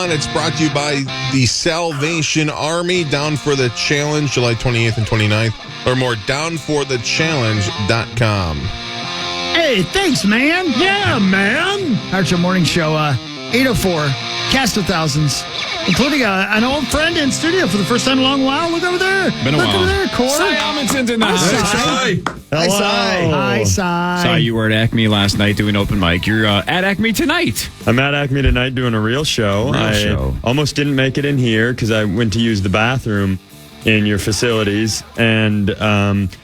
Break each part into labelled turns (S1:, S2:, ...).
S1: on. It's brought to you by the Salvation Army. Down for the Challenge, July 28th and 29th. Or more, downforthechallenge.com.
S2: Hey, thanks, man. Yeah, man. How's your morning show? 804, Cast of Thousands, including an old friend in studio for the first time in a long while. Look over there.
S3: Been a while.
S2: Look over there, Corey.
S3: Cy Amundson's in the house.
S2: Hi, Cy. Hi, Cy.
S3: Cy, you were at Acme last night doing open mic. You're at Acme tonight.
S4: I'm at Acme tonight doing a real show. I almost didn't make it in here because I went to use the bathroom in your facilities. And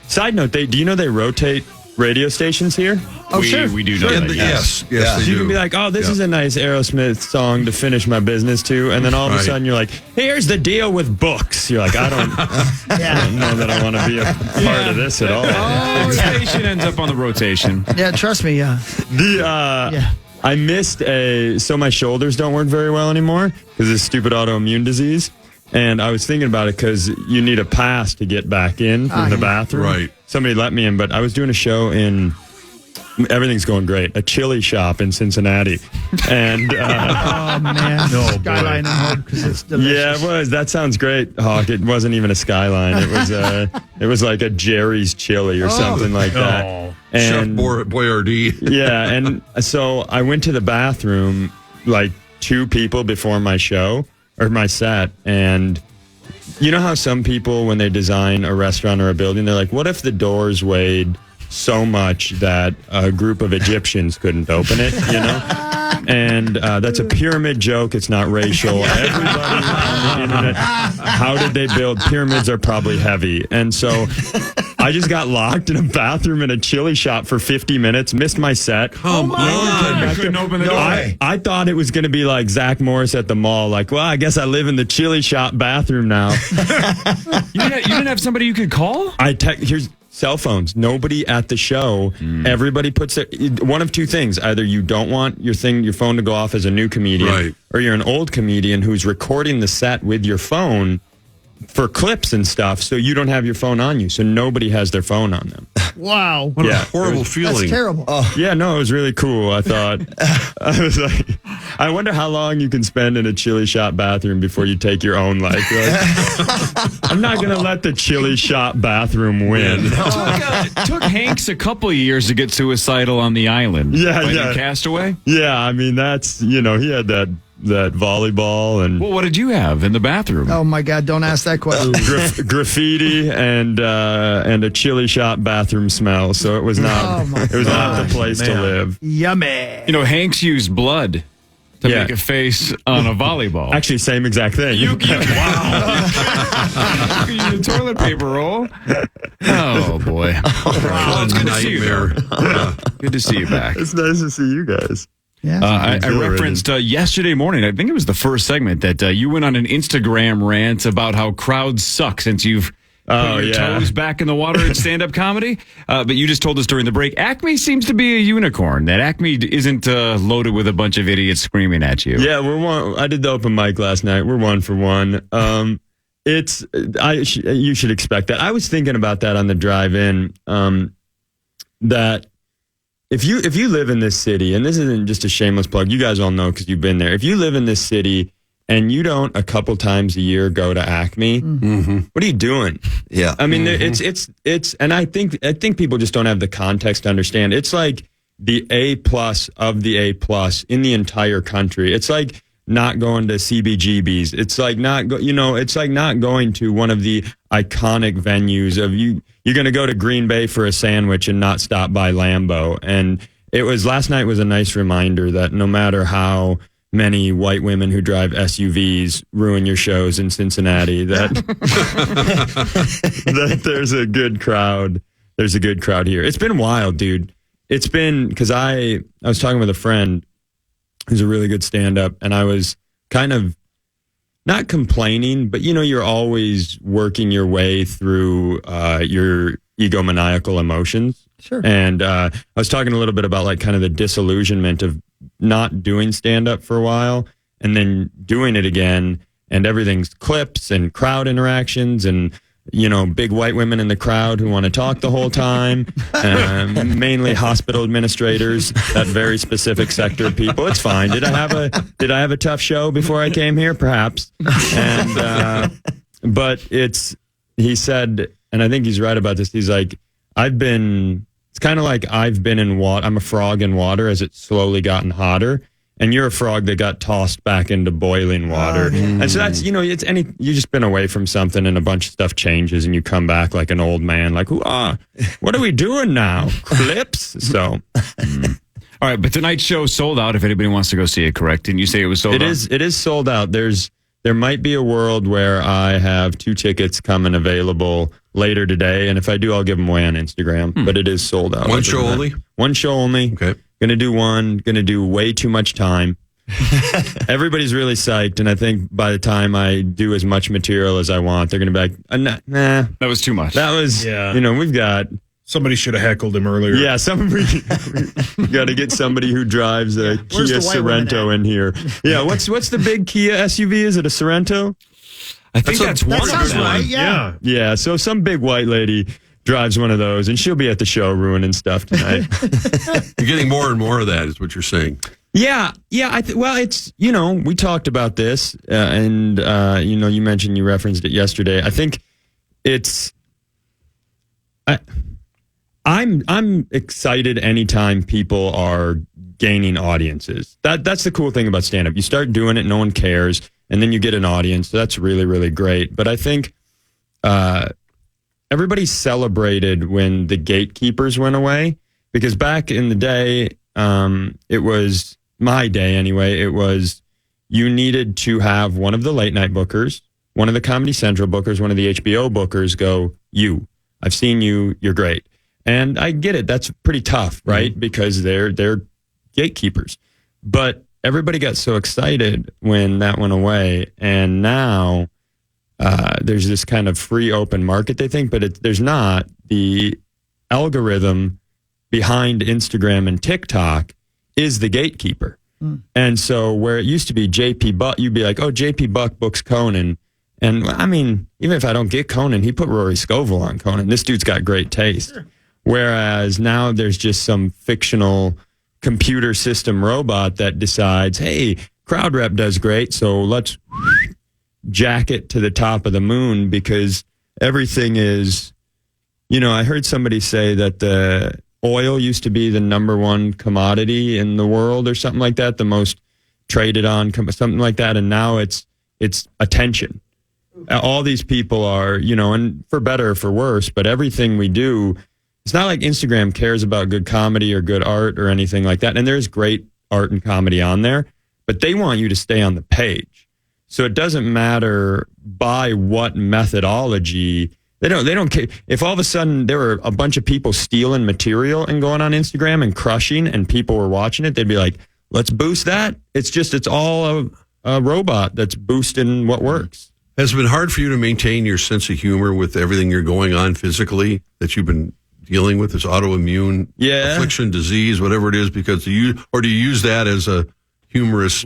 S4: side note, do you know they rotate radio stations here?
S2: Oh, sure.
S3: We do know that.
S5: Yes,
S4: So you can be like, oh, this is a nice Aerosmith song to finish my business to. And then all of a sudden you're like, here's the deal with books. You're like, I don't know that I want to be a part of this at all.
S3: Oh, station ends up on the rotation.
S2: Yeah, trust me.
S4: I missed so my shoulders don't work very well anymore because of stupid autoimmune disease. And I was thinking about it because you need a pass to get back in from the bathroom.
S5: Right.
S4: Somebody let me in, but I was doing a show everything's going great, a chili shop in Cincinnati. And
S2: oh, man. Skyline and Hope because it's delicious.
S4: Yeah, it was. That sounds great, Hawk. It wasn't even a Skyline. It was like a Jerry's chili or something like that.
S5: And Chef Boyardee.
S4: Yeah, and so I went to the bathroom like 2 people before my show or my set, and you know how some people, when they design a restaurant or a building, they're like, what if the doors weighed so much that a group of Egyptians couldn't open it, you know? And that's a pyramid joke. It's not racial. Everybody on the internet, how did they build? Pyramids are probably heavy. And so I just got locked in a bathroom in a chili shop for 50 minutes, missed my set.
S5: Come on.
S3: I couldn't open the door.
S4: I thought it was going to be like Zach Morris at the mall. Like, well, I guess I live in the chili shop bathroom now.
S3: You didn't have somebody you could call?
S4: Here's cell phones. Nobody at the show. Everybody puts one of 2 things. Either you don't want your phone to go off as a new comedian, or you're an old comedian who's recording the set with your phone for clips and stuff, so you don't have your phone on you. So nobody has their phone on them.
S2: Wow.
S5: What a horrible feeling.
S2: That's terrible.
S4: Yeah, no, it was really cool. I thought, I was like, I wonder how long you can spend in a chili shop bathroom before you take your own life. I'm not going to let the chili shop bathroom win.
S3: It took Hanks a couple of years to get suicidal on the island.
S4: Yeah.
S3: Castaway?
S4: Yeah, I mean, that's, he had that volleyball and
S3: well, what did you have in the bathroom?
S2: Oh my God! Don't ask that question.
S4: Graffiti and a chili shop bathroom smell. So it was not not the place to live.
S2: Yummy.
S3: Hanks used blood to make a face on a volleyball.
S4: Actually, same exact thing.
S3: Wow! You use a toilet paper roll. Oh boy!
S5: Well, it's good to see you there.
S3: Good to see you back.
S4: It's nice to see you guys.
S2: Yeah,
S3: I referenced yesterday morning, I think it was the first segment, that you went on an Instagram rant about how crowds suck since you've put your toes back in the water in stand-up comedy. But you just told us during the break, Acme seems to be a unicorn, that Acme isn't loaded with a bunch of idiots screaming at you.
S4: Yeah, I did the open mic last night. We're 1 for 1. You should expect that. I was thinking about that on the drive in, that If you live in this city, and this isn't just a shameless plug, you guys all know because you've been there. If you live in this city and you don't a couple times a year go to Acme, what are you doing?
S5: Yeah,
S4: I mean, it's, and I think people just don't have the context to understand. It's like the A+ of the A+ in the entire country. It's like not going to CBGB's. It's like it's like not going to one of the iconic venues of you. You're going to go to Green Bay for a sandwich and not stop by Lambeau. And last night was a nice reminder that no matter how many white women who drive SUVs ruin your shows in Cincinnati, that there's a good crowd. There's a good crowd here. It's been wild, dude. It's been, because I was talking with a friend who's a really good stand-up, and I was kind of not complaining, but you're always working your way through your egomaniacal emotions.
S2: Sure.
S4: And I was talking a little bit about like kind of the disillusionment of not doing stand-up for a while and then doing it again, and everything's clips and crowd interactions and big white women in the crowd who want to talk the whole time, mainly hospital administrators, that very specific sector of people. It's fine. Did I have a tough show before I came here? Perhaps. And but he said, and I think he's right about this. He's like, it's kind of like I've been in water. I'm a frog in water as it's slowly gotten hotter. And you're a frog that got tossed back into boiling water. And so that's, you just been away from something and a bunch of stuff changes and you come back like an old man, like, what are we doing now? Clips? So.
S3: All right, but tonight's show sold out if anybody wants to go see it, correct? Didn't you say it was sold out?
S4: It is sold out. There might be a world where I have 2 tickets coming available later today. And if I do, I'll give them away on Instagram. But it is sold out.
S5: One show only?
S4: One show only.
S5: Okay.
S4: Going to do one. Going to do way too much time. Everybody's really psyched. And I think by the time I do as much material as I want, they're going to be like, nah.
S3: That was too much.
S4: That was, we've got...
S6: Somebody should have heckled him earlier.
S4: Yeah, we got to get somebody who drives a Kia Sorento in here. Yeah, what's the big Kia SUV? Is it a Sorento?
S3: I think that's one of them.
S2: Right, yeah.
S4: Yeah, so some big white lady drives one of those, and she'll be at the show ruining stuff tonight.
S5: You're getting more and more of that, is what you're saying.
S4: Yeah. It's, we talked about this, and, you mentioned, you referenced it yesterday. I think I'm excited anytime people are gaining audiences. That's the cool thing about stand-up. You start doing it, no one cares, and then you get an audience. So that's really, really great. But I think everybody celebrated when the gatekeepers went away, because back in the day, it was my day anyway. It was you needed to have one of the late night bookers, one of the Comedy Central bookers, one of the HBO bookers go, I've seen you, you're great. And I get it. That's pretty tough, right? Mm-hmm. Because they're gatekeepers. But everybody got so excited when that went away. And now there's this kind of free open market, they think, but there's not. The algorithm behind Instagram and TikTok is the gatekeeper. Mm. And so where it used to be JP Buck, you'd be like, JP Buck books Conan. And I mean, even if I don't get Conan, he put Rory Scovel on Conan. This dude's got great taste. Sure. Whereas now there's just some fictional computer system robot that decides, hey, Crowd Rep does great, so let's jack it to the top of the moon, because everything is, I heard somebody say that the oil used to be the number one commodity in the world or something like that, the most traded on, something like that, and now it's attention. All these people are, and for better or for worse, but everything we do, it's not like Instagram cares about good comedy or good art or anything like that. And there's great art and comedy on there, but they want you to stay on the page. So it doesn't matter by what methodology. They don't care. If all of a sudden there were a bunch of people stealing material and going on Instagram and crushing and people were watching it, they'd be like, let's boost that. It's all a robot that's boosting what works.
S5: Has it been hard for you to maintain your sense of humor with everything you're going on physically that you've been dealing with, this autoimmune affliction, disease, whatever it is, because do you use that as a humorous?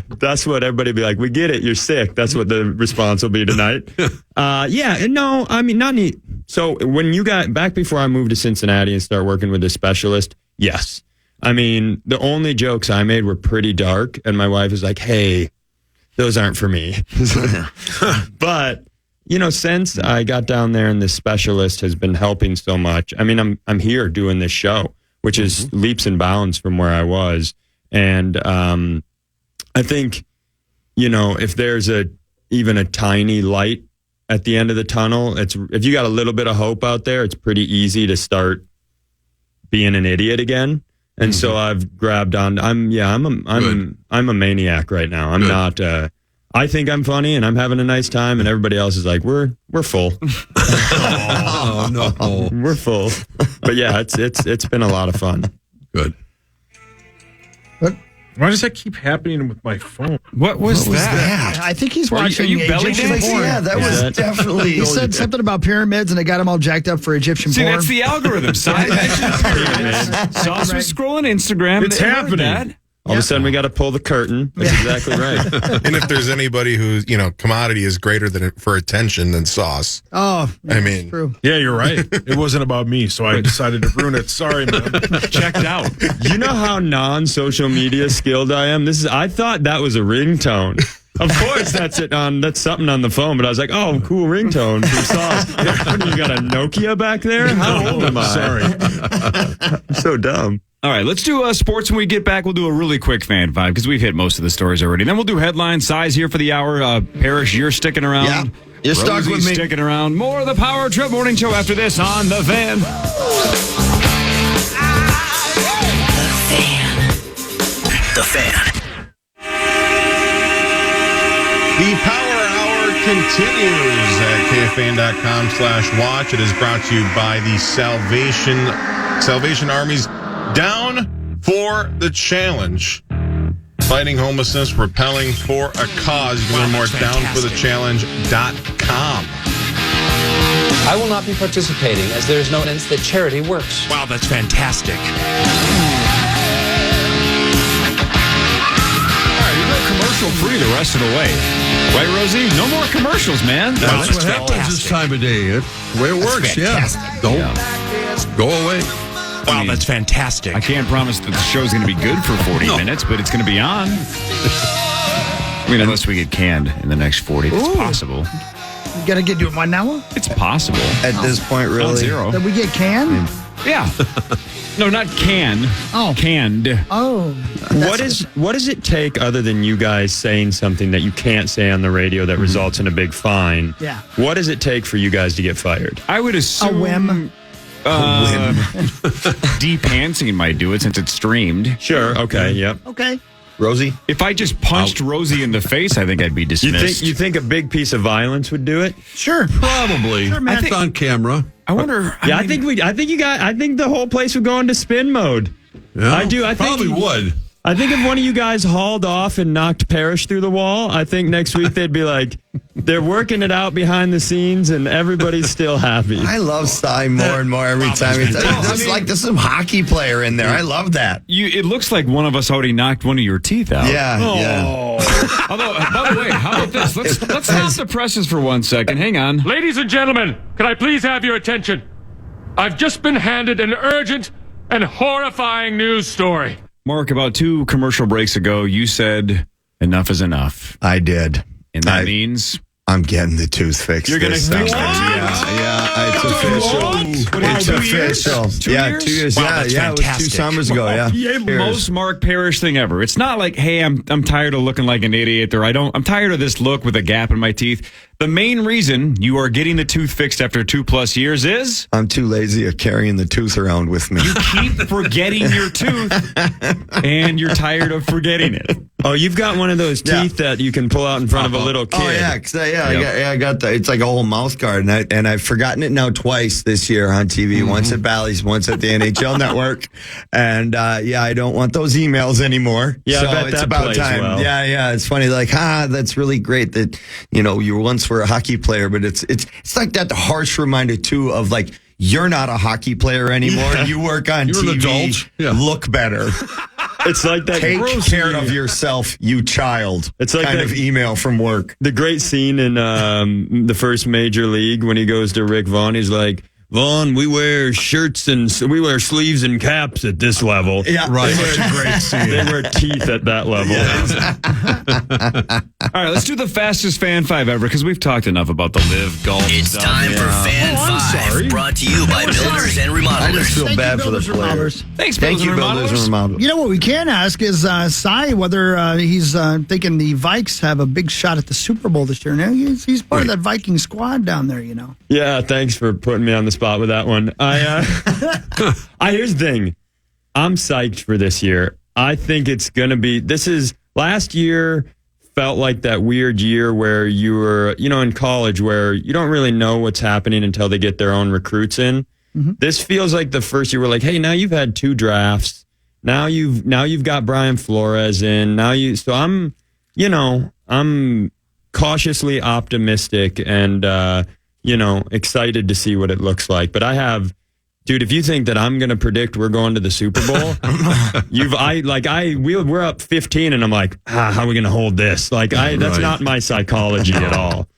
S4: That's what everybody be like, we get it, you're sick. That's what the response will be tonight. No, I mean, not neat. So when you got back before I moved to Cincinnati and started working with a specialist, yes. I mean, the only jokes I made were pretty dark, and my wife was like, hey, those aren't for me. But since I got down there and this specialist has been helping so much, I mean, I'm here doing this show, which is leaps and bounds from where I was. And I think, if there's even a tiny light at the end of the tunnel, if you got a little bit of hope out there, it's pretty easy to start being an idiot again. And so I've grabbed on. I'm a maniac right now. I'm not. I think I'm funny and I'm having a nice time, and everybody else is like, we're full.
S5: Oh no,
S4: we're full. But yeah, it's been a lot of fun.
S5: Good.
S6: Why does that keep happening with my phone?
S3: What was that?
S2: I think he's watching
S3: Are you belly
S2: Egyptian
S3: dancing?
S2: porn.
S7: Yeah, that was definitely.
S2: He said something about pyramids, and it got him all jacked up for Egyptian
S3: See,
S2: porn.
S3: that's the algorithm. Sauce was scrolling Instagram.
S6: It's happening.
S4: All of a sudden, we got to pull the curtain. That's exactly right.
S1: And if there's anybody who's, commodity is greater than for attention than sauce.
S2: Oh,
S1: I mean,
S2: true.
S6: Yeah, you're right. It wasn't about me, so I decided to ruin it. Sorry, man.
S3: Checked out.
S4: You know how non-social media skilled I am? I thought that was a ringtone. Of course, that's something on the phone, but I was like, oh, cool ringtone from Sauce. You got a Nokia back there? How old am I?
S6: Sorry.
S4: I'm so dumb.
S3: All right, let's do sports when we get back. We'll do a really quick fan vibe because we've hit most of the stories already. Then we'll do headlines. Size here for the hour. Parrish, you're sticking around.
S7: Yeah, you're stuck with me.
S3: Sticking around. More of the Power Trip Morning Show after this on The Fan.
S8: The Fan.
S1: The Power Hour continues at KFAN.com/watch. It is brought to you by the Salvation Army's Down for the Challenge. Fighting homelessness, repelling for a cause. You can learn more at downforthechallenge.com.
S9: I will not be participating as there is no evidence that charity works.
S8: Wow, that's fantastic.
S3: Commercial free the rest of the way. Right, Rosie? No more commercials, man.
S5: That's what happens this time of day. It's the way it works,
S8: fantastic.
S5: yeah. Don't go away.
S8: Wow, that's fantastic.
S3: I can't promise that the show's going to be good for 40 minutes, but it's going to be on. I mean, unless we get canned in the next 40. It's possible.
S2: You got to get to it one now?
S3: It's possible.
S7: At this point, really.
S3: Zero.
S2: Did we get canned?
S3: Yeah. No, not can.
S2: Oh.
S3: Canned.
S2: Oh.
S4: What does it take other than you guys saying something that you can't say on the radio that results in a big fine?
S2: Yeah.
S4: What does it take for you guys to get fired?
S3: I would assume...
S2: A whim.
S3: De-pantsing might do it since it's streamed.
S4: Sure. Okay. Yep.
S2: Okay.
S7: Rosie?
S3: If I just punched Rosie in the face, I think I'd be dismissed.
S4: You think a big piece of violence would do it?
S2: Sure.
S5: Probably.
S2: Sure, man.
S5: It's on camera.
S3: I wonder...
S4: I think the whole place would go into spin mode.
S5: Yeah,
S4: I do. I think
S5: probably would.
S4: I think if one of you guys hauled off and knocked Parrish through the wall, I think next week they'd be like, they're working it out behind the scenes and everybody's still happy.
S7: I love Cy more and more every time. There's some hockey player in there. I love that.
S3: It looks like one of us already knocked one of your teeth out.
S7: Yeah.
S3: Although, by the way, how about this? Let's stop the presses for 1 second. Hang on.
S10: Ladies and gentlemen, can I please have your attention? I've just been handed an urgent and horrifying news story.
S3: Mark, about 2 commercial breaks ago, you said enough is enough.
S7: I did.
S3: And that means...
S7: I'm getting the tooth fixed.
S3: You're going to fix it?
S7: Yeah. It's official. It's official.
S3: 2
S7: Yeah,
S3: years?
S7: 2 years.
S8: Wow,
S7: Yeah, it was 2 summers ago. Yeah.
S3: Most Mark Parrish thing ever. It's not like, hey, I'm tired of looking like an idiot, or I'm tired of this look with a gap in my teeth. The main reason you are getting the tooth fixed after 2+ years is...
S7: I'm too lazy of carrying the tooth around with me.
S3: You keep forgetting your tooth, and you're tired of forgetting it.
S4: Oh, you've got one of those teeth that you can pull out in front of a little kid.
S7: Oh yeah, I got the. It's like a whole mouth guard, and I've forgotten it now twice this year on TV. Once at Bally's, once at the NHL Network, and I don't want those emails anymore.
S4: Yeah,
S7: so
S4: I bet
S7: it's
S4: that
S7: about
S4: plays
S7: time.
S4: well.
S7: Yeah, it's funny. Like, that's really great that you once were a hockey player, but it's like that harsh reminder too of like. You're not a hockey player anymore. Yeah. You work on
S5: You're
S7: TV.
S5: an adult. Yeah.
S7: Look better.
S4: It's like that.
S7: Take care of yourself, you child.
S4: It's like
S7: kind
S4: that,
S7: of email from work.
S4: The great scene in the first Major League when he goes to Rick Vaughn. He's like, Vaughn, we wear shirts and we wear sleeves and caps at this level.
S7: Yeah,
S5: right. Such a great scene.
S4: They wear teeth at that level.
S3: Yeah. All right, let's do the fastest Fan 5 ever because we've talked enough about the live golf
S8: It's
S3: stuff.
S8: time for Fan 5, brought to you by Builders and
S7: I just
S8: Remodelers.
S7: feel bad for the players.
S3: Thanks,
S7: Thank you,
S3: Builders
S7: Builders and Remodelers.
S2: You know what we can ask is Cy whether he's thinking the Vikes have a big shot at the Super Bowl this year. Now he's part of that Viking squad down there,
S4: Yeah, thanks for putting me on the spot with that one. Here's the thing. I'm psyched for this year. I think it's going to be, last year felt like that weird year where you were, in college where you don't really know what's happening until they get their own recruits in. Mm-hmm. This feels like the first year we're like, hey, now you've had 2 drafts. Now you've got Brian Flores in. So I'm cautiously optimistic and, excited to see what it looks like. But I have Dude, if you think that I'm going to predict we're going to the Super Bowl, we're up 15 and I'm like, how are we going to hold this? That's not my psychology at all.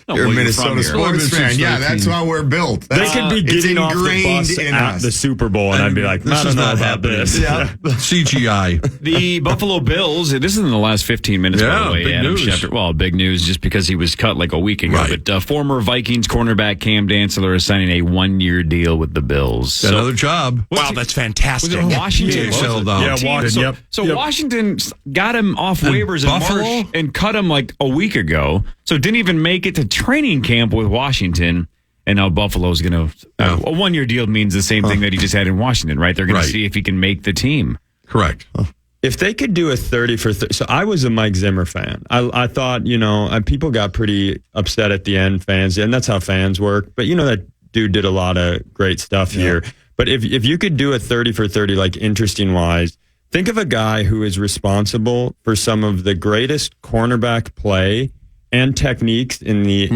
S7: You're a Minnesota sports fan. Yeah, that's how we're built.
S4: They could be getting off the bus at the Super Bowl, and I'd be like, I don't know about this.
S5: Yeah. CGI.
S3: The Buffalo Bills, this is in the last 15 minutes, by the way.
S5: Big
S3: Adam
S5: news.
S3: Schefter, well, big news just because he was cut like a week ago.
S5: Right.
S3: But former Vikings cornerback Cam Dantzler is signing a 1-year deal with the Bills.
S5: Another job.
S11: Wow, that's fantastic.
S3: Was it Washington?
S5: Yeah, settled down.
S6: Yeah, Washington.
S3: So Washington got him off waivers in
S5: Buffalo?
S3: March and cut him like a week ago. So didn't even make it to training camp with Washington. And now Buffalo's going to... a 1-year deal means the same thing that he just had in Washington, right? They're going to see if he can make the team.
S5: Correct.
S4: If they could do a 30 for 30... So I was a Mike Zimmer fan. I thought, people got pretty upset at the end, fans, and that's how fans work. But that dude did a lot of great stuff here. But if you could do a 30 for 30, like interesting-wise, think of a guy who is responsible for some of the greatest cornerback play and techniques in the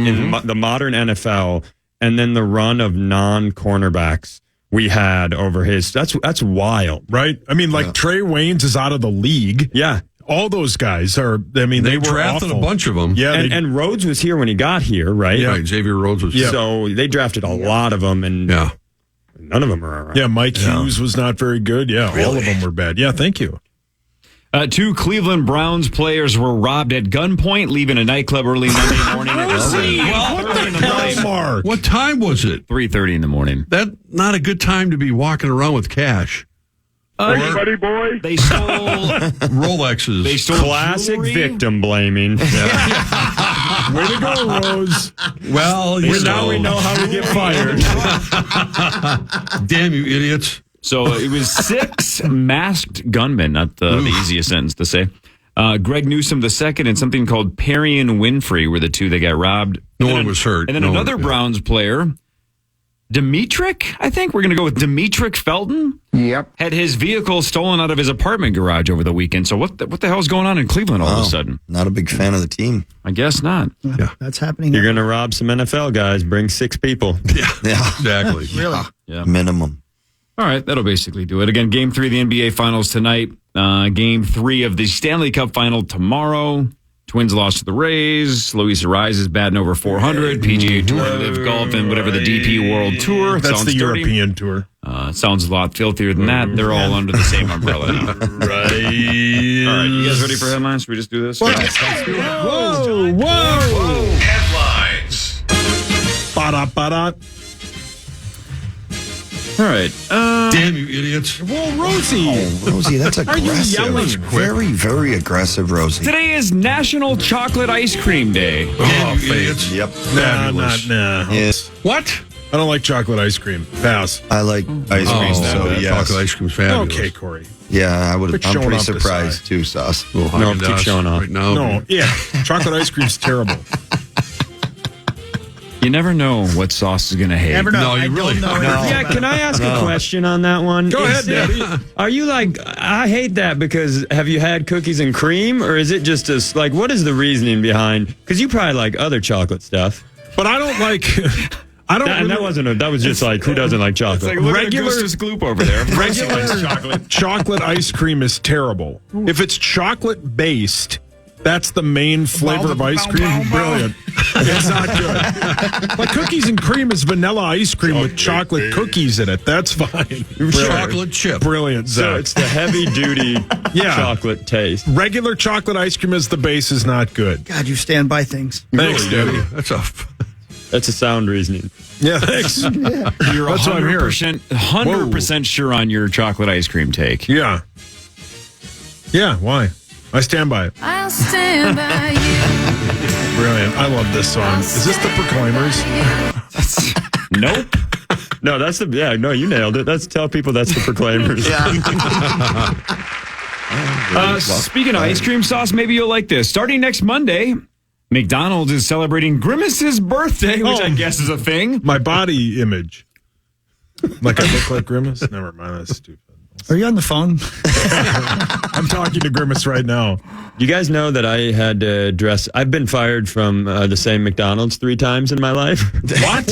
S4: modern NFL, and then the run of non-cornerbacks we had over his. That's wild,
S6: right? I mean, Trey Waynes is out of the league.
S4: Yeah.
S6: All those guys are, they were
S5: drafted
S6: awful.
S5: a bunch of them.
S6: Yeah.
S4: And Rhodes was here when he got here, right?
S5: Yeah, Xavier Rhodes was
S4: here. So they drafted a lot of them, and none of them are around.
S6: Yeah, Mike Hughes was not very good. Yeah, all of them were bad. Yeah, thank you.
S3: 2 Cleveland Browns players were robbed at gunpoint, leaving a nightclub early Monday morning.
S5: What time was it?
S3: 3:30 in the morning.
S5: That's not a good time to be walking around with cash.
S10: Buddy boy.
S3: They stole
S5: Rolexes.
S3: They stole
S4: classic
S3: jewelry.
S4: victim blaming.
S6: Way to go, Rose.
S5: Well,
S4: now we know how to get fired.
S5: Damn you idiots.
S3: So it was 6 masked gunmen, not the easiest sentence to say. Greg Newsom II and something called Perry and Winfrey were the 2 that got robbed.
S5: No one was hurt.
S3: And then another Browns player, Demetric, I think we're going to go with Demetric Felton.
S2: Yep.
S3: Had his vehicle stolen out of his apartment garage over the weekend. So what the hell's going on in Cleveland all of a sudden?
S7: Not a big fan of the team.
S3: I guess not.
S2: Yeah. That's happening.
S4: You're going to rob some NFL guys. Bring 6 people.
S5: Yeah, exactly.
S2: Really?
S3: Yeah.
S7: Minimum.
S3: All right, that'll basically do it. Again, Game 3 of the NBA Finals tonight. Game 3 of the Stanley Cup Final tomorrow. Twins lost to the Rays. Luis Ariz is batting over 400. PGA Tour, Live Golf, and whatever the DP World Tour.
S6: That's the
S3: dirty.
S6: European Tour.
S3: Sounds a lot filthier than that. They're all under the same umbrella now.
S5: Right.
S3: All right, you guys ready for headlines? Should we just do this?
S6: Whoa.
S8: Headlines.
S6: Ba-da-ba-da.
S3: All right.
S5: Damn you idiots.
S6: Whoa, Rosie.
S7: Rosie, that's aggressive.
S6: Are you yelling?
S7: Very, very aggressive, Rosie.
S3: Today is National Chocolate Ice Cream Day.
S5: Damn you idiots.
S7: Yep.
S6: Nah.
S7: Yes.
S5: What?
S6: I don't like chocolate ice cream. Pass.
S7: I like ice cream, so yes.
S5: Chocolate ice cream's fabulous.
S6: Okay, Corey.
S7: Yeah, I'm
S6: Quit
S7: pretty
S6: showing off the
S7: surprised
S6: side.
S7: too, Sauce.
S4: No, keep
S5: Haagen-Dazs
S4: showing off.
S5: right now.
S6: No, yeah. Chocolate ice cream's terrible.
S3: You never know what sauce is going to hate.
S2: Never know.
S5: No, you
S2: I
S5: really
S2: don't know.
S5: don't.
S4: Yeah, can I ask a question on that one?
S6: Go ahead, Daddy.
S4: Are you like, I hate that because have you had cookies and cream, or is it just what is the reasoning behind? Because you probably like other chocolate stuff.
S6: But I don't like...
S4: That was just like, who doesn't like chocolate?
S3: It's like regular Gloop over there.
S6: Regular chocolate ice cream is terrible. If it's chocolate based, that's the main flavor of ice cream. Brilliant. It's not good. Like cookies and cream is vanilla ice cream with chocolate cookies in it. That's fine.
S5: Chocolate chip.
S6: Brilliant, Zach.
S4: So it's the heavy duty chocolate taste.
S6: Regular chocolate ice cream as the base is not good.
S2: God, you stand by things.
S6: Thanks,
S5: Really,
S6: Daddy.
S4: That's a sound reasoning.
S6: Yeah, thanks.
S3: You're
S6: That's what I'm hearing.
S3: 100% sure on your chocolate ice cream take.
S6: Yeah. Yeah, why? I stand by it.
S12: I'll stand by you.
S6: Brilliant. I love this song. Is this the Proclaimers?
S3: Nope.
S4: No, that's you nailed it. Tell people that's the Proclaimers.
S3: Speaking of ice cream sauce, maybe you'll like this. Starting next Monday, McDonald is celebrating Grimace's birthday, which I guess is a thing.
S6: My body image. Like I look like Grimace? Never mind, that's stupid.
S2: Are you on the phone?
S6: I'm talking to Grimace right now.
S4: You guys know that I had to dress. I've been fired from the same McDonald's 3 times in my life.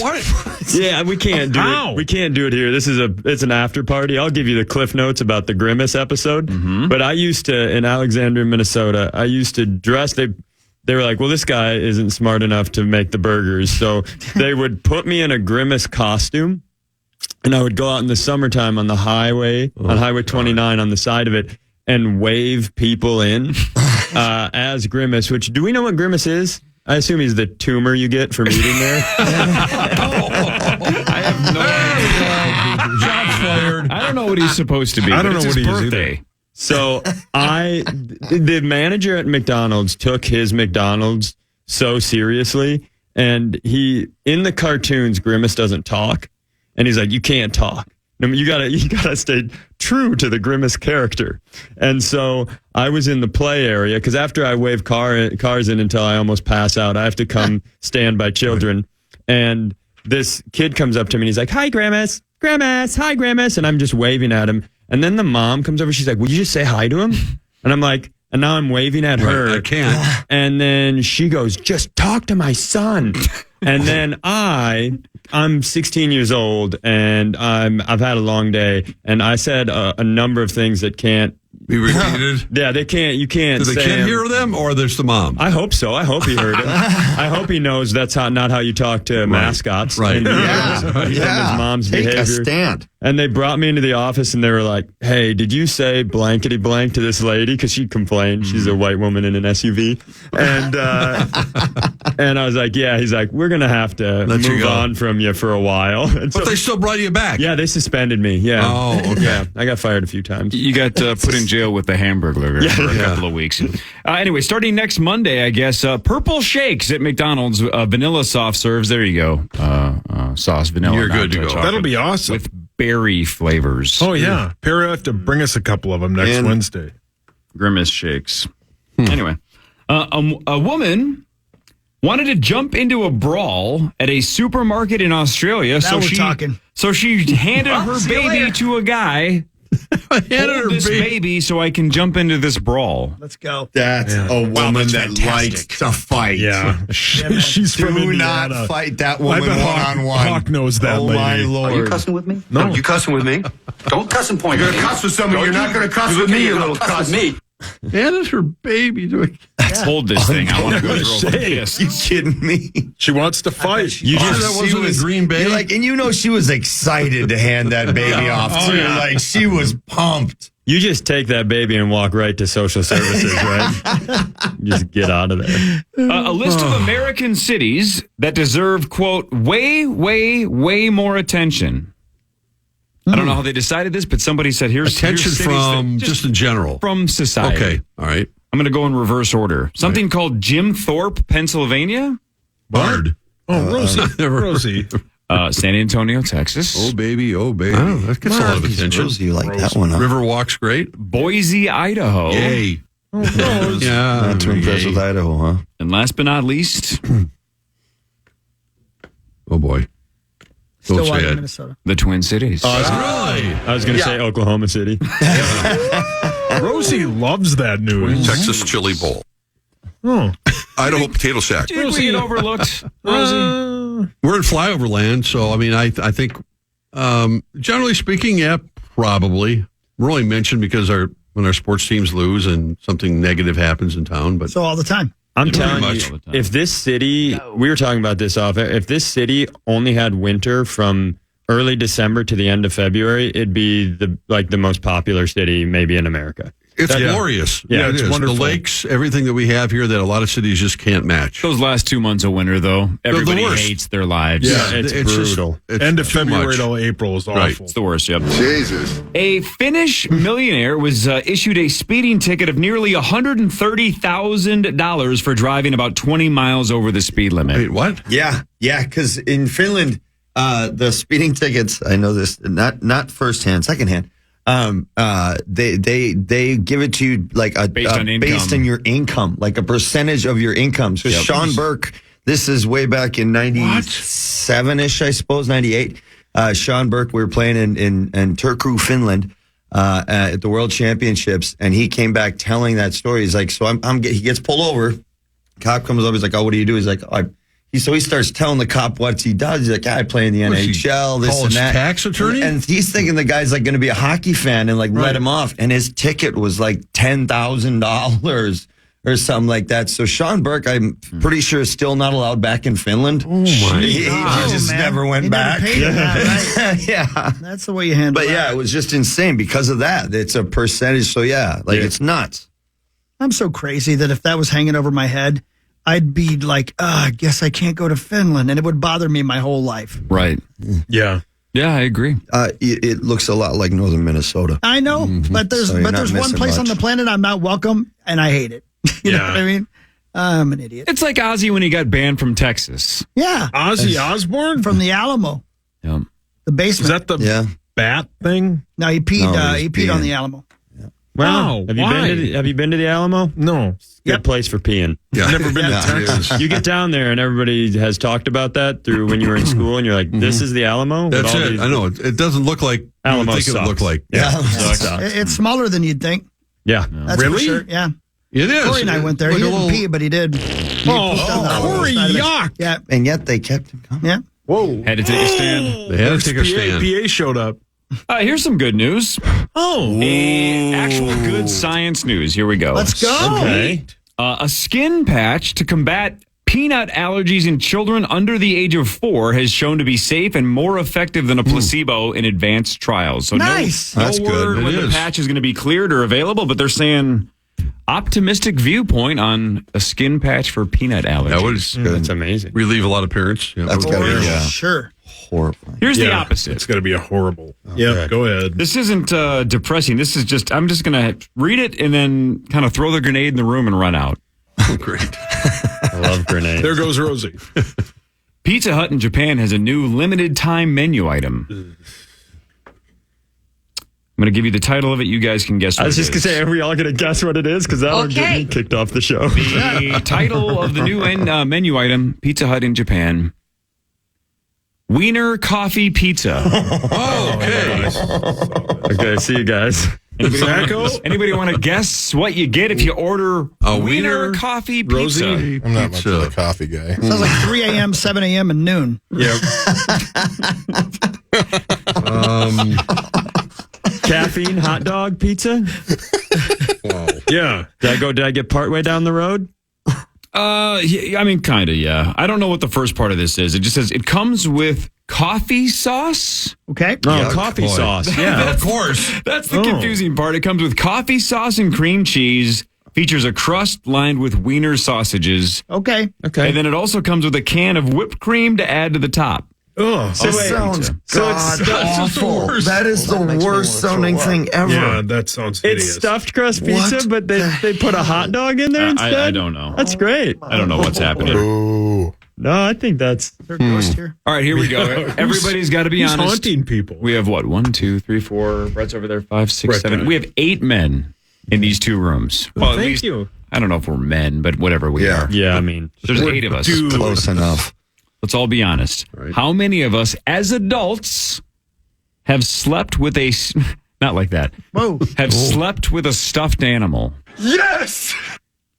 S5: What?
S4: Yeah, we can't do it. We can't do it here. It's an after party. I'll give you the cliff notes about the Grimace episode. Mm-hmm. But I used to, in Alexandria, Minnesota, I used to dress. They were like, well, this guy isn't smart enough to make the burgers. So they would put me in a Grimace costume. And I would go out in the summertime on the highway, on Highway 29 on the side of it, and wave people in as Grimace, which, do we know what Grimace is? I assume he's the tumor you get from eating there.
S3: I have no idea.
S5: Shots fired.
S3: I don't know what he's supposed to be.
S6: I don't know
S3: it's
S6: what
S3: his
S6: he is
S3: birthday.
S6: either.
S4: So the manager at McDonald's took his McDonald's so seriously, and in the cartoons, Grimace doesn't talk. And he's like, you can't talk. You gotta stay true to the Grimace character. And so I was in the play area because after I wave cars in until I almost pass out, I have to come stand by children. And this kid comes up to me and he's like, hi, Grimace. Grimace. Hi, Grimace. And I'm just waving at him. And then the mom comes over. She's like, will you just say hi to him? And I'm like, and now I'm waving at her.
S5: I can't.
S4: And then she goes, just talk to my son. And then I'm 16 years old and I've had a long day, and I said a number of things that can't
S5: be repeated.
S4: Yeah, they can't. You can't.
S5: Do the kid hear them, or there's the mom?
S4: I hope so. I hope he heard it. I hope he knows that's not how you talk to mascots.
S5: Right.
S4: And his mom's
S7: Take
S4: behavior.
S7: a stand.
S4: And they brought me into the office and they were like, hey, did you say blankety blank to this lady? Because she complained. She's a white woman in an SUV. And I was like, yeah. He's like, we're going to have to move on from you for a while. And
S5: But they still brought you back.
S4: Yeah, they suspended me. Yeah.
S5: Oh, okay.
S4: Yeah, I got fired a few times.
S3: You got put in jail with the Hamburglar for a couple of weeks. Anyway, starting next Monday, I guess, Purple Shakes at McDonald's, vanilla soft serves. There you go. Sauce, vanilla.
S5: You're good to go.
S6: That'll be awesome.
S3: With berry flavors.
S6: Oh, yeah. Perry will have to bring us a couple of them next Wednesday.
S3: Grimace shakes. Anyway, a woman wanted to jump into a brawl at a supermarket in Australia.
S2: Now we're talking.
S3: So she handed her baby to a guy.
S5: Handed her
S3: baby so I can jump into this brawl.
S2: Let's go.
S7: That's a woman that likes to fight.
S6: Yeah. She's from
S7: Do
S6: Indiana.
S7: not fight that woman one-on-one.
S6: Hawk knows that lady.
S7: My Lord.
S11: Are you cussing with me?
S6: No.
S11: You cussing with me? Don't cuss and point. You're going to cuss with somebody. You're not going to cuss with me, you little cuss. Me.
S5: Handed her baby to a...
S3: Hold this thing. I want to go throw a kiss.
S7: You kidding me?
S6: She wants to fight.
S5: You just that wasn't a Green Bay?
S7: You're like, and you know she was excited to hand that baby off too. Like she was pumped.
S4: You just take that baby and walk right to social services, right? Just get out of there.
S3: A list of American cities that deserve, quote, way, way, way more attention. I don't know how they decided this, but somebody said here's
S5: attention
S3: cities
S5: from just in general.
S3: From society.
S5: Okay, all right.
S3: I'm going to go in reverse order. Something called Jim Thorpe, Pennsylvania.
S5: Bard.
S6: Oh, Rosie. Rosie.
S3: San Antonio, Texas.
S5: Oh, baby. Oh, that gets a lot of attention.
S7: Rosie, you like that one, huh?
S5: Riverwalk's great.
S3: Boise, Idaho.
S5: Yay.
S6: Oh,
S5: yeah.
S7: Not too impressed with Idaho, huh?
S3: And last but not least,
S5: oh, boy.
S2: Still
S5: Don't say
S2: watching
S5: it.
S2: Minnesota.
S3: the Twin Cities.
S5: Really?
S4: I was going to say Oklahoma City.
S6: Rosie loves that news.
S5: Texas Chili Bowl.
S6: Oh.
S5: Idaho Potato Shack.
S3: Did we get overlooked, Rosie?
S5: We're in flyover land, so I mean, I think, generally speaking, yeah, probably. We're only mentioned because when our sports teams lose and something negative happens in town, but
S2: So all the time.
S4: I'm
S5: Pretty
S4: telling
S5: much.
S4: you, if this city, we were talking about this off, if this city only had winter from early December to the end of February, it'd be the most popular city maybe in America.
S5: it's glorious.
S4: Yeah,
S5: it
S6: it's
S5: is.
S6: wonderful.
S5: The lakes, everything that we have here that a lot of cities just can't match.
S3: Those last 2 months of winter, though, everybody
S5: worst.
S3: hates their lives.
S5: Yeah,
S4: it's
S5: just-
S4: brutal.
S5: it's
S6: End of
S5: too
S6: February
S5: much.
S6: till April is awful.
S5: Right.
S3: It's the worst, yep.
S5: Jesus.
S3: A Finnish millionaire was issued a speeding ticket of nearly $130,000 for driving about 20 miles over the speed limit.
S5: Wait, what?
S7: Yeah, because in Finland, the speeding tickets, I know this, not firsthand, secondhand. They give it to you like
S3: Based on income.
S7: based on your income, like a percentage of your income. So Sean Burke, this is way back in 97-ish, I suppose, 98. Sean Burke, we were playing in Turku, Finland. at the World Championships, and he came back telling that story. He's like, so he gets pulled over. Cop comes up. He's like, oh, what do you do? He's like, so he starts telling the cop what he does. He's like, I play in the NHL, this and that.
S5: Tax attorney?
S7: And he's thinking the guy's like going to be a hockey fan and like let him off. And his ticket was like $10,000 or something like that. So Sean Burke, I'm pretty sure, is still not allowed back in Finland.
S5: Oh my!
S7: He just never went back. Yeah,
S2: that's the way you handle it.
S7: But yeah, it was just insane because of that. It's a percentage. So yeah, it's nuts.
S2: I'm so crazy that if that was hanging over my head, I'd be like, I guess I can't go to Finland. And it would bother me my whole life.
S3: Right.
S6: Yeah.
S3: Yeah, I agree.
S7: It looks a lot like northern Minnesota.
S2: I know, but there's one place on the planet I'm not welcome, and I hate it. You know what I mean? I'm an idiot.
S3: It's like Ozzy when he got banned from Texas.
S2: Yeah.
S6: Ozzy Osbourne?
S2: From the Alamo.
S3: Yeah.
S2: The basement.
S6: Is that the bat thing?
S2: No, he peed on the Alamo.
S4: Wow. Have you been to the Alamo?
S6: No.
S4: Good place for peeing.
S6: Yeah. Never been to Texas.
S4: You get down there and everybody has talked about that through when you were in school, and you're like, this is the Alamo?
S5: That's it. I know. It doesn't look like
S4: Alamo
S5: you would think it would look like.
S4: Yeah.
S2: It's smaller than you'd think.
S4: Yeah.
S2: That's for sure. Yeah.
S5: It is.
S2: Corey and I went there.
S5: Like
S2: he didn't pee, but he did.
S6: Corey, yuck.
S2: Yeah.
S7: And yet they kept him coming.
S2: Yeah.
S6: Whoa.
S3: Had to take a stand.
S5: They had to take a stand.
S6: PA showed up.
S3: Here's some good news. Actual good science news. Here we go.
S2: Let's go.
S4: Okay.
S3: A skin patch to combat peanut allergies in children under the age of 4 has shown to be safe and more effective than a placebo in advanced trials. So
S2: nice.
S3: No
S5: That's
S3: word
S5: good.
S3: when the patch is going to be cleared or available, but they're saying optimistic viewpoint on a skin patch for peanut allergies.
S5: That was
S4: That's amazing.
S5: relieve a lot of parents. Yeah,
S7: That's got to be
S2: Sure.
S7: horrifying.
S3: Here's the opposite.
S6: It's going to be a horrible. Yeah, go ahead.
S3: This isn't depressing. This is just, I'm just going to read it and then kind of throw the grenade in the room and run out.
S5: Oh, great.
S4: I love grenades.
S6: There goes Rosie.
S3: Pizza Hut in Japan has a new limited time menu item. I'm going to give you the title of it. You guys can guess what it is.
S4: I was just going to say, are we all going to guess what it is? Because that would get me kicked off the show.
S3: The title of the new menu item, Pizza Hut in Japan, Wiener Coffee Pizza.
S5: Oh, okay.
S4: Okay, see you guys.
S3: Anybody want to guess what you get if you order
S5: A
S3: Wiener
S5: Wiener
S3: Coffee Pizza?
S5: Rosie?
S13: I'm not much of a coffee guy.
S2: Sounds like 3 a.m., 7 a.m., and noon.
S6: Yeah.
S4: Caffeine hot dog pizza?
S6: Yeah.
S4: Did I get partway down the road?
S3: I mean, kind of, yeah. I don't know what the first part of this is. It just says it comes with coffee sauce.
S2: Okay.
S4: Oh, coffee sauce. Yeah,
S5: of course.
S3: That's the confusing part. It comes with coffee sauce and cream cheese, features a crust lined with wiener sausages.
S2: Okay.
S4: Okay.
S3: And then it also comes with a can of whipped cream to add to the top.
S6: Oh,
S7: This sounds god awful. That is the worst sounding thing ever.
S6: yeah, that sounds hideous.
S4: It's stuffed crust pizza,
S7: What
S4: but they put a hot dog in there instead?
S3: I don't know.
S4: That's great.
S3: I don't know what's happening.
S13: Ooh.
S4: No, I think that's...
S2: There's a ghost here.
S3: All right, here we go. Everybody's got to be
S6: Who's
S3: honest.
S6: haunting people?
S3: We have what? 1, 2, 3, 4. Brett's over there. 5, 6,
S6: Brett
S3: 7.
S6: died.
S3: We have 8 men in these 2 rooms. Well, at
S4: Thank
S3: least,
S4: you.
S3: I don't know if we're men, but whatever we are.
S4: Yeah, I mean...
S3: There's 8 of us.
S7: Close enough.
S3: Let's all be honest.
S5: Right.
S3: How many of us as adults have slept with a... Not like that.
S2: Whoa.
S3: Have slept with a stuffed animal?
S5: Yes.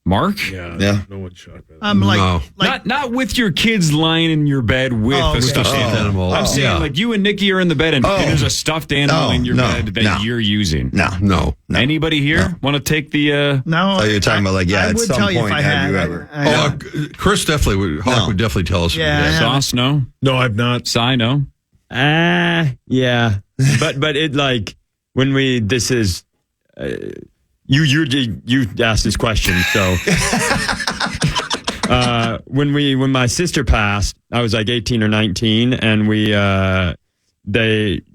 S3: Mark?
S6: Yeah. No one shot that.
S2: I'm like,
S5: No.
S3: Not with your kids lying in your bed with
S2: Oh,
S3: a
S2: okay.
S3: stuffed animal.
S5: Animal.
S3: I'm saying
S5: Yeah.
S3: like you and Nikki are in the bed and there's a stuffed animal in your bed that you're using.
S7: No.
S3: Anybody here want to take the...
S2: no.
S7: Oh, you're talking about like,
S2: I
S7: at
S2: would
S7: some
S2: tell you
S7: point,
S2: if I
S7: have
S2: had.
S7: you ever?
S5: Chris definitely would. Hawk would definitely tell us.
S2: Yeah, I have.
S3: Sauce, no?
S6: No, I've not.
S3: Cy, no?
S4: Yeah. but it like, when we... This is... You asked this question, so... when my sister passed, I was like 18 or 19, and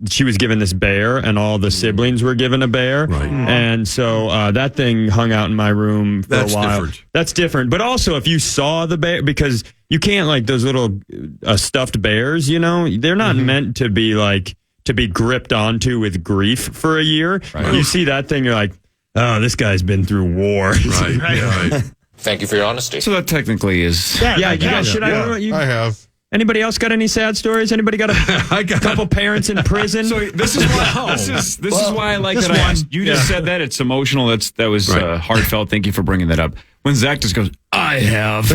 S4: she was given this bear, and all the siblings were given a bear.
S5: Right.
S4: And so that thing hung out in my room for a while.
S5: Different.
S4: That's different. But also, if you saw the bear, because you can't, like, those little stuffed bears, you know, they're not meant to be like to be gripped onto with grief for a year. Right. You see that thing, you're like, oh, this guy's been through war.
S5: Right.
S13: Thank you for your honesty.
S3: So that technically is...
S4: Yeah, you guys should.
S13: I have.
S4: Anybody else got any sad stories? Anybody got a couple parents in prison?
S3: So this is why this is why I like that I asked. You just said that it's emotional. That was heartfelt. Thank you for bringing that up. When Zach just goes, I have.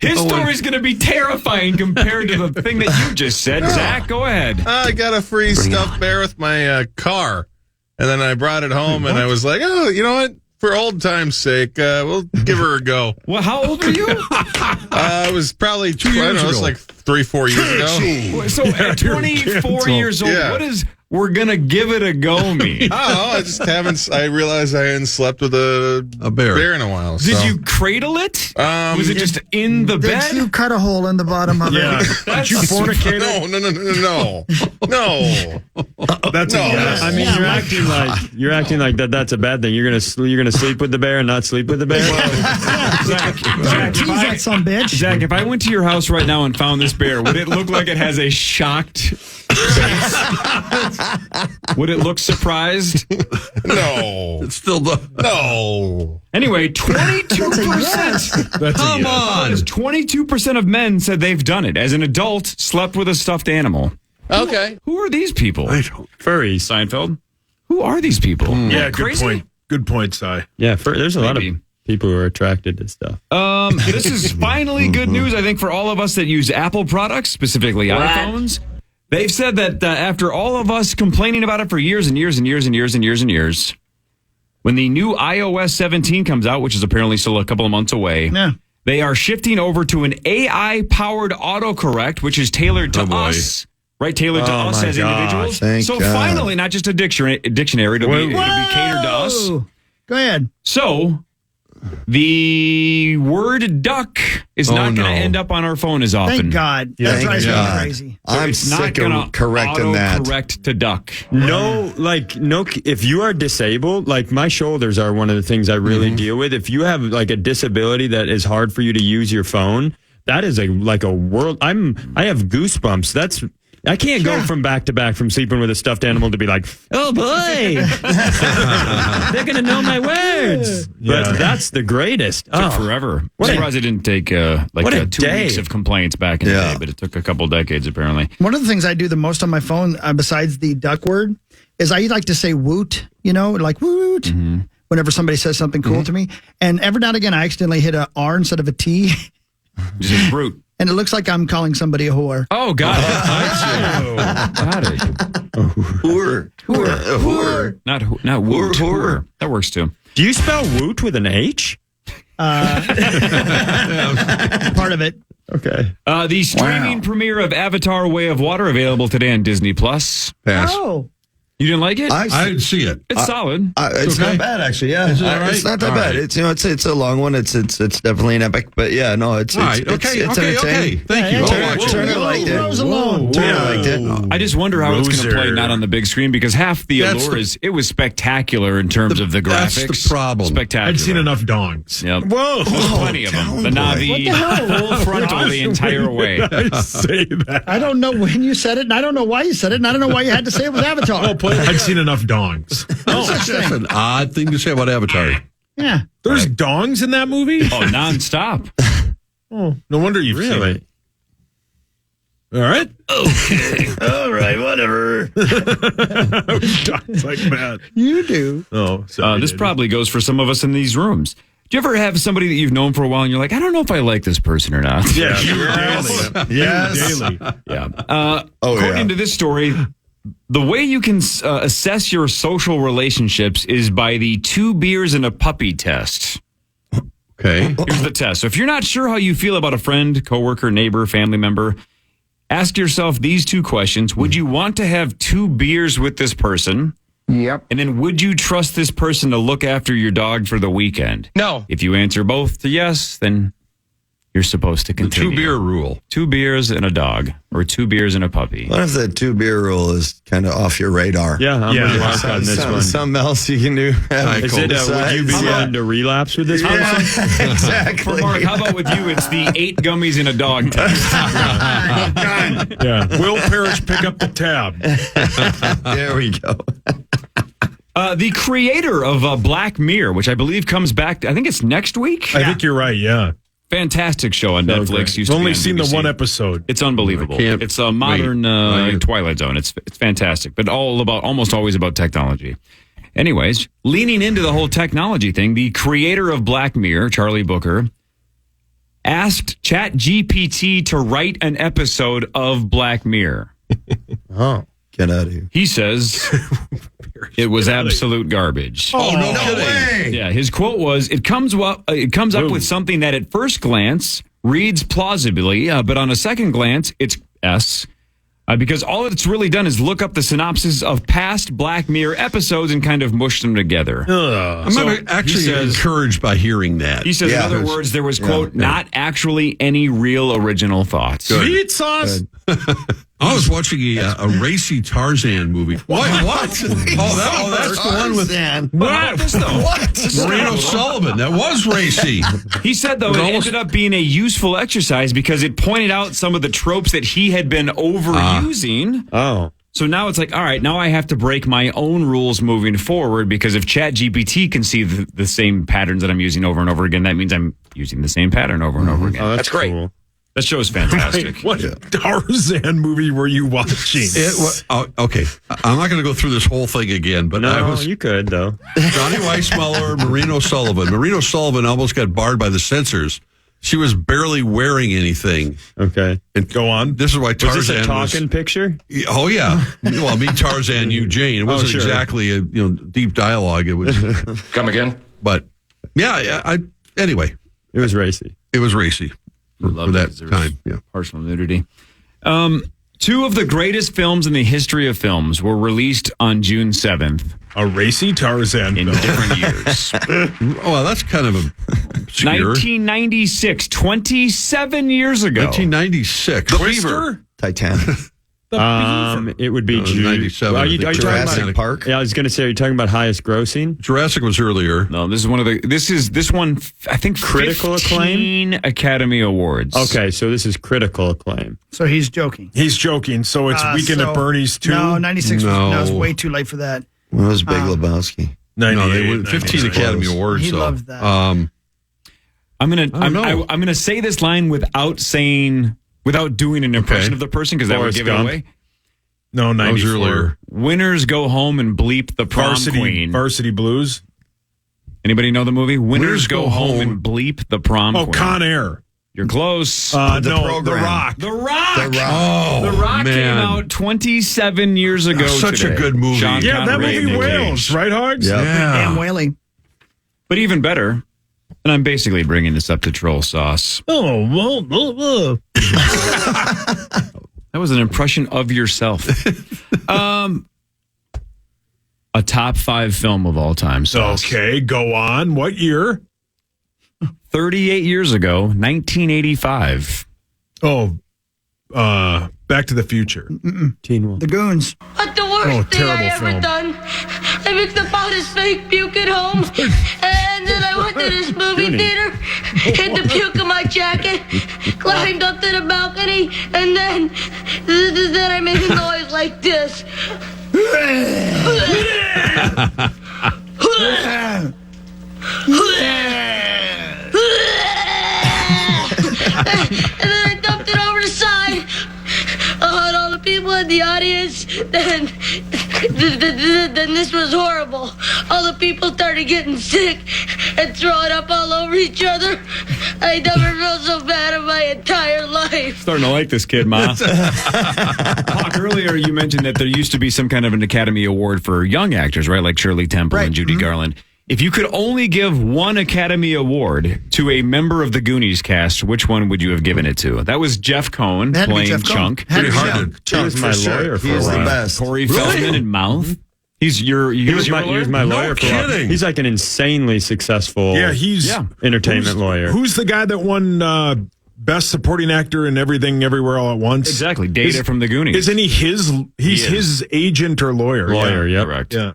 S3: His story's going to be terrifying compared to the thing that you just said. Zach, go ahead.
S1: I got a free stuffed bear with my car, and then I brought it home, and I was like, oh, you know what? For old time's sake, we'll give her a go.
S3: Well, how old are you?
S1: I was probably 2 years ago. It was like 3-4 years ago.
S3: So at 24 years old, what is "we're gonna give it a go" mean?
S1: Oh, I just haven't. I realized I hadn't slept with a bear in a while.
S3: Did you cradle it? Was it just in the bed?
S2: Did you cut a hole in the bottom of it?
S6: Did you fornicate?
S1: No.
S6: That's a yes.
S4: I mean, you're acting like that's a bad thing. You're gonna sleep with the bear and not sleep with the bear.
S3: Zach, if I went to your house right now and found this bear, would it look like it has a shocked face? Would it look surprised?
S1: No.
S5: It's still
S1: no.
S3: Anyway, 22%.
S5: Come on.
S3: 22% of men said they've done it. As an adult, slept with a stuffed animal.
S1: Okay.
S3: Who are these people?
S5: I don't.
S3: Furries. Seinfeld. Who are these people?
S6: Yeah,
S3: crazy?
S6: good point. Good point, Cy.
S4: Yeah, there's a lot of people who are attracted to stuff.
S3: This is finally good news, I think, for all of us that use Apple products, specifically iPhones. They've said that after all of us complaining about it for years and years and years and years and years and years, when the new iOS 17 comes out, which is apparently still a couple of months away, they are shifting over to an AI-powered autocorrect, which is tailored to us. Right, tailored to us as individuals. So finally, not just a dictionary, it'll be catered to us.
S2: Go ahead.
S3: So the word duck is not going to end up on our phone as often.
S2: Thank God. That drives me crazy.
S3: So
S7: I'm sick of correcting that.
S3: Correct to duck.
S4: No, if you are disabled, like my shoulders are one of the things I really deal with. If you have like a disability that is hard for you to use your phone, that is like a world. I have goosebumps. I can't go from back to back from sleeping with a stuffed animal to be like, oh boy, they're going to know my words.
S6: Yeah.
S4: But that's the greatest.
S3: Took forever. I'm surprised it didn't take 2 weeks of complaints back in the day, but it took a couple decades apparently.
S2: One of the things I do the most on my phone, besides the duck word, is I like to say woot, like woot, whenever somebody says something cool to me. And every now and again, I accidentally hit an R instead of a T.
S3: Just brute.
S2: And it looks like I'm calling somebody a whore.
S3: Oh, got it. Got it.
S7: Whore.
S3: Not woot. Whore. That works too.
S4: Do you spell woot with an H?
S2: Part of it.
S4: Okay.
S3: The streaming premiere of Avatar: Way of Water available today on Disney Plus.
S5: Pass.
S2: Oh.
S3: You didn't like it?
S5: I didn't see it.
S3: It's solid.
S7: It's not bad, actually. Yeah,
S5: Is it all right?
S7: It's not that bad. It's it's a long one. It's definitely an epic. But yeah, no, it's entertaining.
S5: Thank you.
S7: Turner liked it. Turner liked it.
S3: I just wonder how it's going to play not on the big screen because half the allure is it was spectacular in terms of the graphics.
S5: That's the problem.
S3: Spectacular.
S6: I'd seen enough dongs.
S3: Yep. Whoa. There's plenty of them. The Navi, full frontal the entire way.
S6: I say that.
S2: I don't know when you said it, and I don't know why you said it, and I don't know why you had to say it with Avatar.
S6: I'd seen enough dongs.
S5: That's an odd thing to say about Avatar.
S2: Yeah.
S6: There's dongs in that movie?
S3: Oh, nonstop.
S6: Oh, no wonder you've seen it. All right.
S2: Okay. All right, whatever.
S6: Dongs like that.
S2: You do.
S6: Oh,
S3: this probably goes for some of us in these rooms. Do you ever have somebody that you've known for a while and you're like, I don't know if I like this person or not?
S6: Yeah.
S5: Daily.
S3: Yeah. According to this story, the way you can assess your social relationships is by the 2 beers and a puppy test.
S5: Okay.
S3: Here's the test. So if you're not sure how you feel about a friend, coworker, neighbor, family member, ask yourself these 2 questions. Would you want to have 2 beers with this person?
S13: Yep.
S3: And then would you trust this person to look after your dog for the weekend?
S13: No.
S3: If you answer both to yes, then you're supposed to continue.
S5: The 2 beer rule.
S3: 2 beers and a dog, or 2 beers and a puppy.
S7: What if the 2 beer rule is kind of off your radar?
S4: Yeah, I'm with Mark on this one.
S7: Something else you can do.
S4: Is it, would you be willing to relapse with this person?
S7: Exactly.
S3: For Mark, how about with you? It's the 8 gummies and a dog test.
S6: Yeah. Will Parrish pick up the tab?
S7: There we go.
S3: The creator of Black Mirror, which I believe comes back, I think it's next week.
S6: I think you're right, yeah.
S3: Fantastic show on Netflix.
S6: I've only seen the one episode.
S3: It's unbelievable. It's a modern Twilight Zone. It's fantastic, but almost always about technology. Anyways, leaning into the whole technology thing, the creator of Black Mirror, Charlie Booker, asked ChatGPT to write an episode of Black Mirror.
S7: Oh, get out of here.
S3: He says it was absolute garbage.
S5: Oh, no kidding.
S3: Yeah, his quote was, it comes up with something that at first glance reads plausibly, but on a second glance, it's S. Because all it's really done is look up the synopsis of past Black Mirror episodes and kind of mush them together.
S5: I'm actually encouraged by hearing that.
S3: He says, in other words, there was, quote, not actually any real original thoughts.
S6: Meat sauce.
S5: I was watching a racy Tarzan movie. What? That's the one with Marino Sullivan. That was racy.
S3: He said, though, it ended up being a useful exercise because it pointed out some of the tropes that he had been overusing. So now it's like, all right, now I have to break my own rules moving forward because if ChatGPT can see the same patterns that I'm using over and over again, that means I'm using the same pattern over and over again.
S6: Oh, that's great.
S3: Cool. That show is fantastic.
S6: What Tarzan movie were you watching?
S5: Okay, I'm not going to go through this whole thing again, but
S4: you could, though.
S5: Johnny Weissmuller, Marino Sullivan. Marino Sullivan almost got barred by the censors. She was barely wearing anything.
S4: Okay.
S5: And go on. This is why Tarzan
S4: was this a talking picture?
S5: Oh, yeah. Well, me, Tarzan, you, Jane. It wasn't exactly a deep dialogue. It was.
S10: Come again?
S5: But, anyway.
S4: It was racy.
S5: It was racy. For that time,
S3: partial nudity. Two of the greatest films in the history of films were released on June 7th.
S6: A racy Tarzan
S3: in different years.
S5: Oh, that's kind of obscure.
S3: 1996, 27 years ago.
S5: 1996.
S6: Twister?
S7: Titanic.
S4: It would be
S5: 97.
S4: Are you talking
S7: Jurassic
S4: about
S7: Park?
S4: Yeah, I was going to say, are you talking about highest grossing?
S5: Jurassic was earlier.
S3: No, this one, I think,
S4: critical acclaim?
S3: Academy Awards.
S4: Okay, so this is critical acclaim.
S2: So he's joking.
S6: He's joking. So it's Weekend at Bernie's too?
S2: No, 96 was way too late for that.
S7: Well, it was Big Lebowski.
S5: No, they won 15 Academy Awards.
S2: He loved that.
S3: I'm gonna say this line without doing an impression of the person because that would give it away.
S6: No, 94.
S5: Earlier.
S3: Winners go home and bleep the prom queen.
S6: Varsity Blues.
S3: Anybody know the movie? Winners go home and bleep the prom queen.
S6: Oh, Con Air.
S3: You're close.
S6: The Rock.
S3: The Rock.
S5: Oh,
S3: The Rock came out 27 years ago.
S5: Such
S3: today.
S5: a good movie.
S3: Sean
S6: That
S3: Connery
S6: movie
S3: and Nick
S6: wails,
S3: Cage.
S6: right, Hogs?
S7: Yeah.
S2: Damn whaling.
S3: But even better, and I'm basically bringing this up to troll sauce.
S6: Oh,
S3: That was an impression of yourself. A top 5 film of all time. Sauce.
S6: okay, go on. What year?
S3: 38 years ago, 1985.
S6: Oh, Back to the Future.
S4: Teen Wolf.
S2: The Goons.
S13: But the worst thing I ever done, I mixed up all this fake puke at home, and then I went to this movie theater, hid the puke in my jacket, climbed up to the balcony, and then I made a noise like this. And then I dumped it over the side. I had all the people in the audience. Then this was horrible. All the people started getting sick and throwing up all over each other. I never felt so bad in my entire life.
S3: Starting to like this kid, Ma. Hawk, earlier you mentioned that there used to be some kind of an Academy Award for young actors, right? Like Shirley Temple and Judy Garland. If you could only give one Academy Award to a member of the Goonies cast, which one would you have given it to? That was Jeff Cohn playing Chunk.
S7: Pretty hard.
S4: He was my lawyer for a while.
S7: He's the best.
S3: Corey Feldman in Mouth. He was my lawyer for a while. He's like an insanely successful entertainment lawyer.
S6: Who's the guy that won Best Supporting Actor in Everything Everywhere All at Once?
S3: Exactly. Data from the Goonies.
S6: Isn't he his agent or lawyer?
S4: Yeah.
S3: Correct.
S6: Yeah.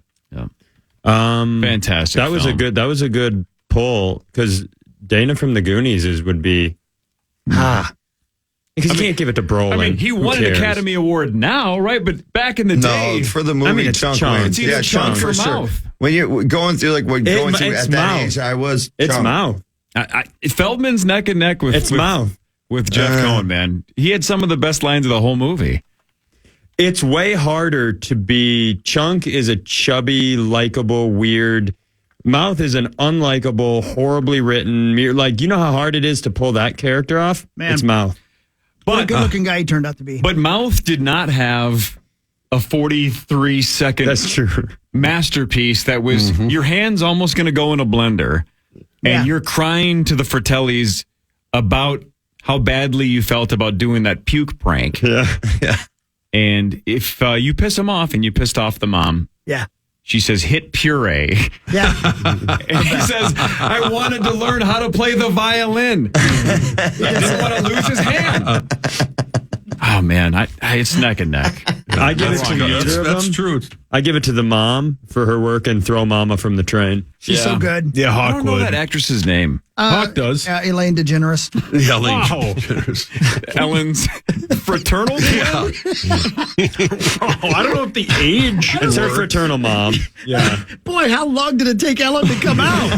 S3: Fantastic.
S4: That was a good pull because Dana from the Goonies would be because you can't give it to Brolin.
S3: I mean, he won an Academy Award now, right? But back in the day,
S7: no, for the movie Chunk.
S3: It's either Chunk or Mouth.
S7: When you're going through at that age, I was
S4: It's
S7: Chunk.
S4: Mouth.
S3: Feldman's neck and neck with
S4: Mouth.
S3: With Jeff Cohen, man. He had some of the best lines of the whole movie.
S4: It's way harder to be. Chunk is a chubby, likable, weird. Mouth is an unlikable, horribly written. Like, you know how hard it is to pull that character off?
S2: Man.
S4: It's Mouth.
S2: What a good-looking guy he turned out to be.
S3: But Mouth did not have a 43-second
S4: That's true.
S3: masterpiece that was your hand's almost going to go in a blender, and you're crying to the Fratellis about how badly you felt about doing that puke prank.
S4: Yeah.
S3: And if you piss him off and you pissed off the mom, she says, hit puree.
S2: Yeah.
S3: And he says, I wanted to learn how to play the violin. I didn't want to lose his hand. Oh, man, it's neck and neck.
S4: I give it to neither of them.
S5: That's true.
S4: I give it to the mom for her work and throw Mama from the train.
S2: She's so good.
S6: Yeah, Hawk
S3: I don't know that actress's name.
S6: Hawk does.
S2: Elaine DeGeneres.
S5: Elaine
S6: DeGeneres.
S3: Ellen's fraternal twin?
S6: I don't know if the age.
S4: It's her fraternal mom.
S6: Yeah.
S2: Boy, how long did it take Ellen to come out?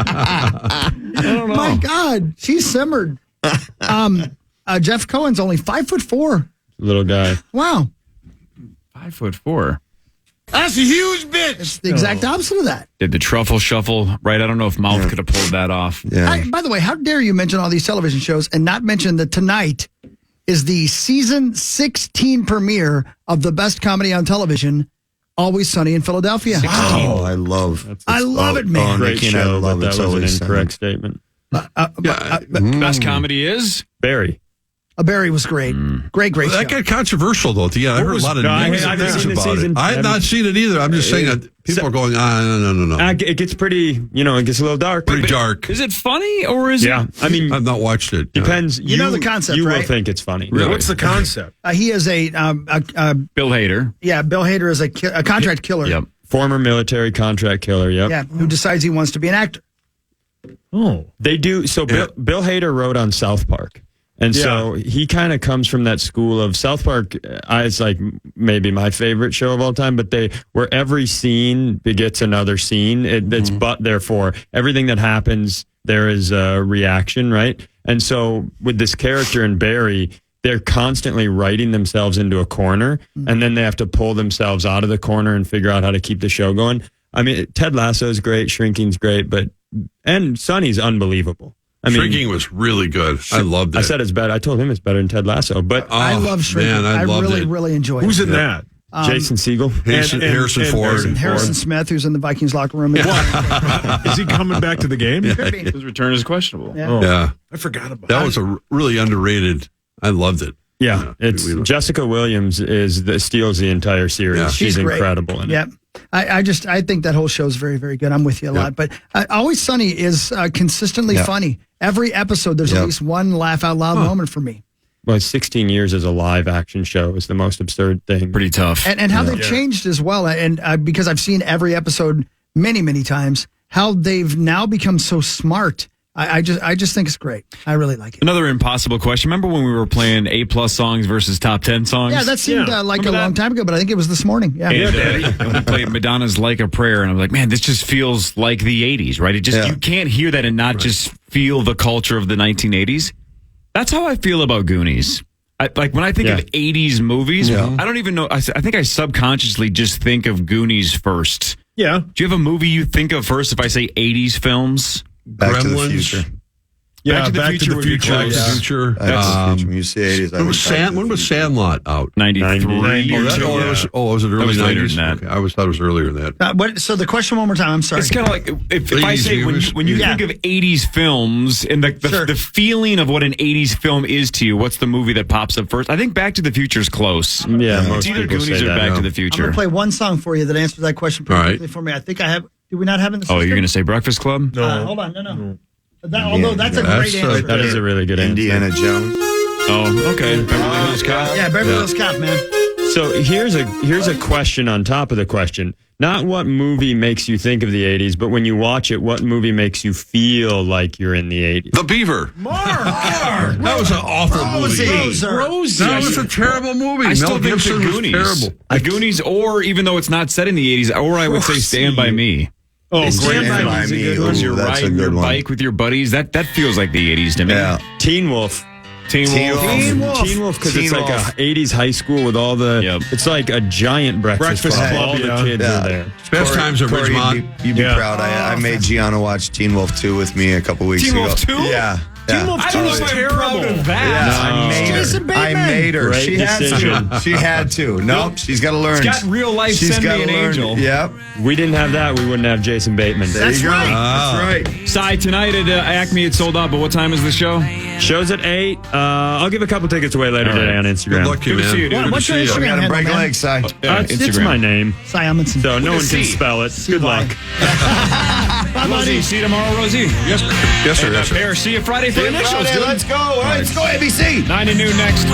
S6: I
S3: don't know.
S2: My God, she simmered. Jeff Cohen's only 5'4".
S4: Little guy.
S2: Wow.
S3: 5'4".
S11: That's a huge bitch.
S2: It's the exact opposite of that.
S3: Did the truffle shuffle right? I don't know if Mouth could have pulled that off.
S7: Yeah.
S2: By the way, how dare you mention all these television shows and not mention that tonight is the season 16 premiere of the best comedy on television, Always Sunny in Philadelphia.
S7: Oh, I love
S2: it, man.
S4: Great
S7: Nikki,
S4: show,
S7: I love
S4: but
S7: It's
S4: that was an
S7: Always
S4: incorrect
S7: Sunny.
S4: statement.
S3: Best comedy is?
S4: Barry.
S2: Barry was great. Great show.
S5: That got controversial, though. Yeah, I heard a lot of negative
S4: I haven't
S5: things
S4: seen the
S5: about
S4: season.
S5: it. I have not seen it either. I'm just saying that people are going, no.
S4: It gets pretty, it gets a little dark.
S5: Pretty dark.
S3: Is it funny or is
S4: Yeah.
S3: it?
S4: I mean,
S5: I've not watched it.
S4: depends.
S2: You know the concept,
S4: You
S2: right?
S4: will think it's funny.
S5: Really?
S6: What's the concept?
S2: He is a
S3: Bill Hader.
S2: Bill Hader is a contract killer.
S3: Yep.
S4: Former military contract killer. Yep.
S2: Yeah, who decides he wants to be an actor.
S6: Oh.
S4: They do. So Bill Hader wrote on South Park. And so he kind of comes from that school of South Park. It's like maybe my favorite show of all time, but where every scene begets another scene. Therefore, everything that happens, there is a reaction, right? And so with this character in Barry, they're constantly writing themselves into a corner, and then they have to pull themselves out of the corner and figure out how to keep the show going. I mean, Ted Lasso is great, Shrinking's great, and Sonny's unbelievable.
S5: Shrinking was really good. I loved it.
S4: I said it's better. I told him it's better than Ted Lasso. But
S2: I love Shrinking.
S5: Man, I loved
S2: really,
S5: it.
S2: really enjoy
S6: Who's
S2: it.
S6: in that?
S4: Jason Segel,
S5: Harrison Ford.
S2: Harrison Smith, who's in the Vikings locker room.
S6: Is he coming back to the game?
S3: His return is questionable.
S5: Yeah.
S6: I forgot about
S5: that. Was a really underrated. I loved it.
S4: Yeah, it's Jessica Williams steals the entire series.
S5: Yeah.
S4: She's incredible in it.
S2: Yeah. I think that whole show is very, very good. I'm with you a lot. But Always Sunny is consistently funny. Every episode, there's at least one laugh out loud moment for me.
S4: Well, 16 years as a live action show is the most absurd thing.
S3: Pretty tough.
S2: And how they've changed as well. And because I've seen every episode many, many times, how they've now become so smart. I just think it's great. I really like it.
S3: Another impossible question. Remember when we were playing A+ songs versus top 10 songs?
S2: Yeah, that seemed like
S3: Remember
S2: a long time ago, but I think it was this morning. Yeah.
S3: And we played Madonna's Like a Prayer, and I'm like, man, this just feels like the 80s, right? You can't hear that and not just feel the culture of the 1980s. That's how I feel about Goonies. When I think of 80s movies, I don't even know. I think I subconsciously just think of Goonies first.
S6: Yeah.
S3: Do you have a movie you think of first if I say 80s films?
S7: Back to the Future.
S3: Yeah, Back to the Future.
S5: Back to the Future.
S7: You say 80s.
S5: When was Sandlot out?
S3: 93.
S5: Was it early 90s?
S3: later than that.
S5: Okay, I thought it was earlier than that.
S2: So the question one more time. I'm sorry.
S3: It's kind of like if I
S5: 80s
S3: say
S5: movies.
S3: when you think of 80s films and the feeling of what an 80s film is to you, what's the movie that pops up first? I think Back to the Future is close.
S4: Yeah,
S3: it's
S4: most
S3: either
S4: people
S3: Goonies
S4: say
S3: or
S4: that,
S3: Back to the
S2: I'm
S3: Future.
S2: going to play one song for you that answers that question pretty
S5: All right.
S2: quickly for me. I think I have. Do we not have in the
S3: Oh,
S2: system?
S3: you're going to say Breakfast Club?
S6: No.
S2: Hold on. No. Although that's a great answer.
S4: That is a really good answer.
S7: Indiana Jones.
S3: Oh, okay. Beverly Hills Cop?
S2: Yeah, Beverly Hills Cop, man.
S4: So here's a question on top of the question. Not what movie makes you think of the 80s, but when you watch it, what movie makes you feel like you're in the 80s?
S5: The Beaver.
S2: Mark.
S5: That was an awful movie.
S3: Rosie.
S5: That was a terrible movie.
S3: I still
S5: Mel
S3: think
S5: Gibson
S3: the
S5: was
S3: Goonies.
S5: terrible.
S3: The Goonies, or even though it's not set in the 80s, or I would say Stand By Me.
S6: Oh, great.
S7: Stand By Me.
S3: You're
S7: Ooh, that's a
S3: riding your
S7: good one.
S3: bike with your buddies. That feels like the 80s to me.
S7: Yeah.
S4: Teen Wolf.
S3: Teen Wolf.
S4: Teen Wolf, because it's
S7: Teen
S4: like
S7: Wolf.
S4: a 80s high school with all the.
S3: Yep.
S4: It's like a giant breakfast
S6: Breakfast
S4: club.
S6: club,
S4: All
S6: yeah.
S4: the kids
S7: Yeah.
S4: are there.
S5: Best times at
S7: Corey,
S5: Ridgemont.
S7: you'd be
S6: Yeah.
S7: proud. I made Gianna watch Teen Wolf 2 with me a couple weeks
S3: Teen
S7: ago.
S3: Wolf 2?
S7: Yeah.
S6: Teen Wolf
S3: I
S6: 2
S3: don't know
S6: is
S3: if I'm proud
S6: terrible.
S3: of that.
S7: Yeah, I made
S2: Jason
S7: her.
S2: Bateman.
S7: I made her.
S4: Great
S7: She had
S4: decision.
S7: to. She had to. Nope, she's got to learn.
S3: It's got real life
S7: She's
S3: Send Me
S7: gotta
S3: an
S7: learn.
S3: Angel.
S7: Yep.
S4: We didn't have that. We wouldn't have Jason Bateman.
S7: There you go.
S2: right.
S7: That's right.
S3: Cy, tonight at Acme, it's sold out, but what time is the show?
S4: Show's at 8. I'll give a couple tickets away later today on Instagram.
S5: Good luck to you,
S3: Good to
S5: man.
S3: see you, dude.
S5: Good
S2: What's
S5: to
S2: your
S5: see you.
S2: Instagram
S7: Got to
S2: handle,
S7: break
S2: man?
S7: legs, Si.
S4: It's my name.
S2: Cy Amundson.
S4: So no one can
S3: C.
S4: spell it. Good luck.
S2: Bye,
S3: Rosie,
S2: buddy.
S3: see you tomorrow, Rosie.
S5: Yes, yes, sir.
S3: And,
S5: yes, sir.
S3: Bear, see you Friday for initials.
S7: Friday,
S3: dude.
S7: let's go. All right, let's go, ABC.
S3: 9 to noon next.